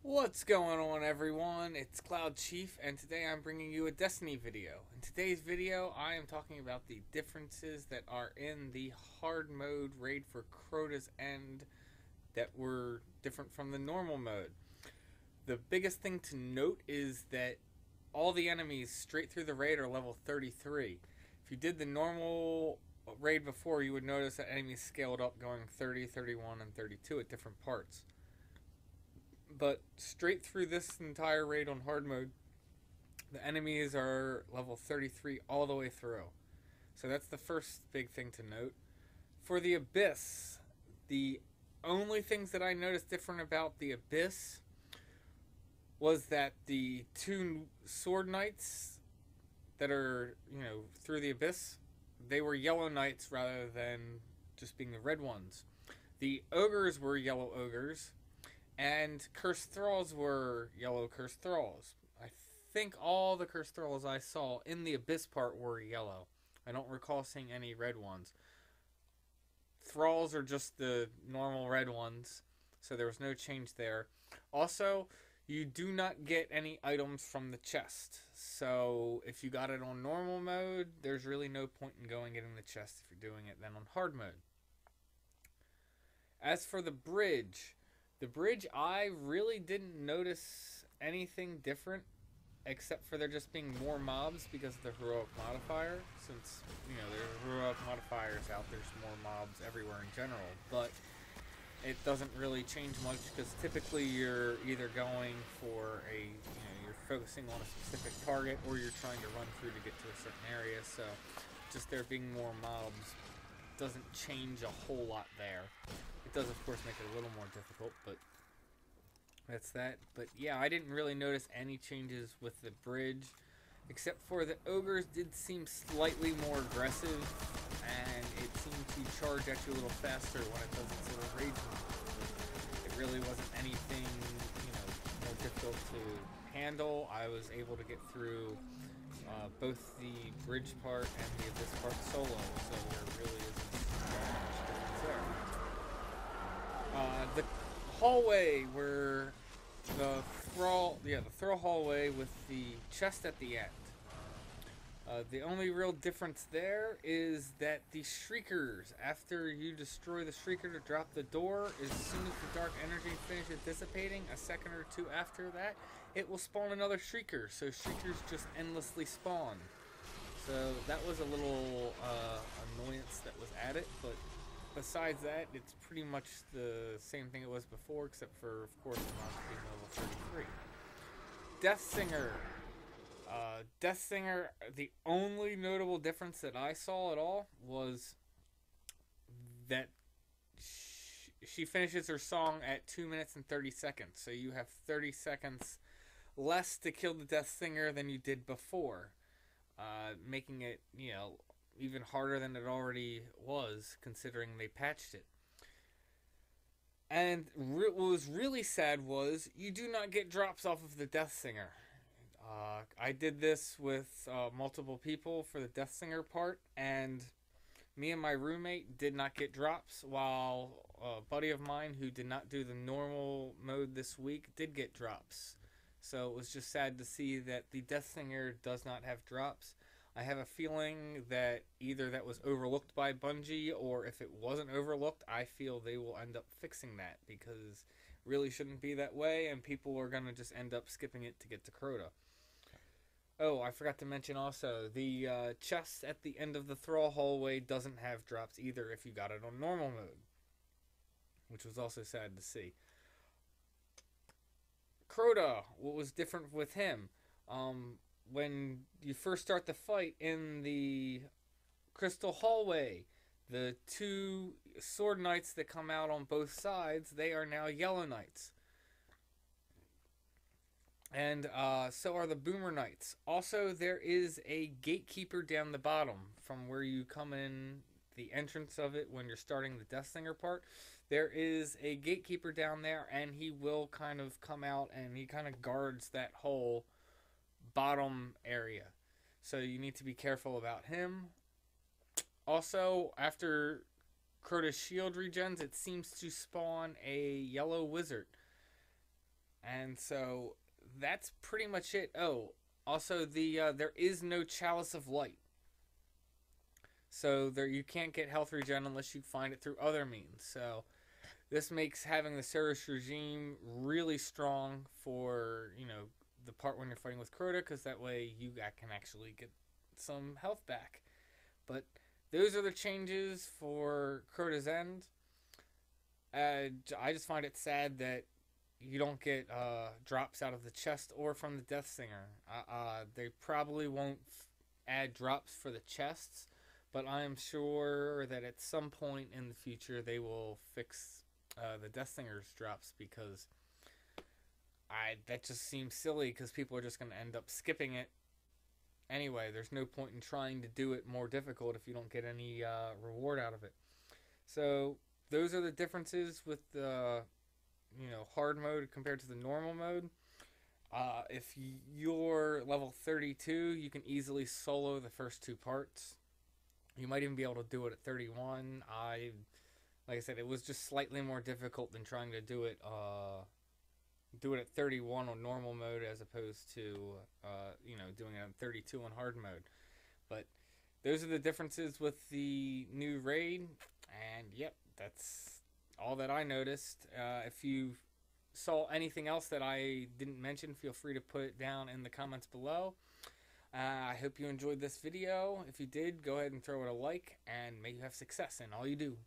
What's going on, everyone? It's Cloud Chief, and today I'm bringing you a Destiny video. In today's video, I am talking about the differences that are in the hard mode raid for Crota's End that were different from the normal mode. The biggest thing to note is that all the enemies straight through the raid are level 33. If you did the normal raid before, you would notice that enemies scaled up going 30, 31, and 32 at different parts. But straight through this entire raid on hard mode, the enemies are level 33 all the way through. So that's the first big thing to note. For the Abyss, the only things that I noticed different about the Abyss was that the two sword knights that are, through the Abyss, they were yellow knights rather than just being the red ones. The ogres were yellow ogres, and cursed thralls were yellow cursed thralls. I think all the cursed thralls I saw in the Abyss part were yellow. I don't recall seeing any red ones. Thralls are just the normal red ones, so there was no change there. Also, you do not get any items from the chest. So if you got it on normal mode, there's really no point in going getting the chest if you're doing it then on hard mode. As for the bridge, I really didn't notice anything different except for there just being more mobs because of the heroic modifier. Since, there's heroic modifiers out, there's more mobs everywhere in general. But it doesn't really change much because typically you're either going for you're focusing on a specific target or you're trying to run through to get to a certain area. So just there being more mobs doesn't change a whole lot there. It does, of course, make it a little more difficult, but that's that. But yeah, I didn't really notice any changes with the bridge, except for the ogres did seem slightly more aggressive, and it seemed to charge at you a little faster when it does its little rage move. It really wasn't anything, more difficult to handle. I was able to get through both the bridge part and the abyss part solo, so there really isn't much difference there. The hallway where the thrall hallway with the chest at the end. The only real difference there is that the Shriekers, after you destroy the Shrieker to drop the door, as soon as the dark energy finishes dissipating, a second or two after that, it will spawn another Shrieker. So Shriekers just endlessly spawn. So that was a little annoyance that was added, but besides that, it's pretty much the same thing it was before, except for, of course, the monster being level 33. Deathsinger. Deathsinger, the only notable difference that I saw at all was that she finishes her song at 2 minutes and 30 seconds. So you have 30 seconds less to kill the Deathsinger than you did before, making it, even harder than it already was, considering they patched it. And what was really sad was you do not get drops off of the Deathsinger. I did this with multiple people for the Deathsinger part, and me and my roommate did not get drops, while a buddy of mine who did not do the normal mode this week did get drops. So it was just sad to see that the Deathsinger does not have drops. I have a feeling that either that was overlooked by Bungie, or if it wasn't overlooked, I feel they will end up fixing that, because it really shouldn't be that way, and people are going to just end up skipping it to get to Crota. Oh, I forgot to mention also, the chest at the end of the thrall hallway doesn't have drops either if you got it on normal mode, which was also sad to see. Crota, what was different with him? When you first start the fight in the crystal hallway, the two sword knights that come out on both sides, they are now yellow knights. And so are the boomer knights. Also, there is a gatekeeper down the bottom from where you come in the entrance of it when you're starting the Deathsinger part. There is a gatekeeper down there, and he will kind of come out and he kind of guards that whole bottom area. So you need to be careful about him. Also, after Crota's shield regens, it seems to spawn a yellow wizard. And so that's pretty much it. Oh, also there is no Chalice of Light. So there you can't get health regen unless you find it through other means. So this makes having the Ceres regime really strong for, the part when you're fighting with Crota, because that way you can actually get some health back. But those are the changes for Crota's End. I just find it sad that you don't get drops out of the chest or from the Deathsinger. They probably won't add drops for the chests, but I am sure that at some point in the future they will fix the Deathsinger's drops, because that just seems silly, because people are just going to end up skipping it anyway. There's no point in trying to do it more difficult if you don't get any reward out of it. So those are the differences with the hard mode compared to the normal mode. If you're level 32, you can easily solo the first two parts. You might even be able to do it at 31. Like I said, it was just slightly more difficult than trying to do it at 31 on normal mode, as opposed to doing it on 32 on hard mode. But those are the differences with the new raid, and yep, that's all that I noticed. If you saw anything else that I didn't mention, feel free to put it down in the comments below. I hope you enjoyed this video. If you did, go ahead and throw it a like, and may you have success in all you do.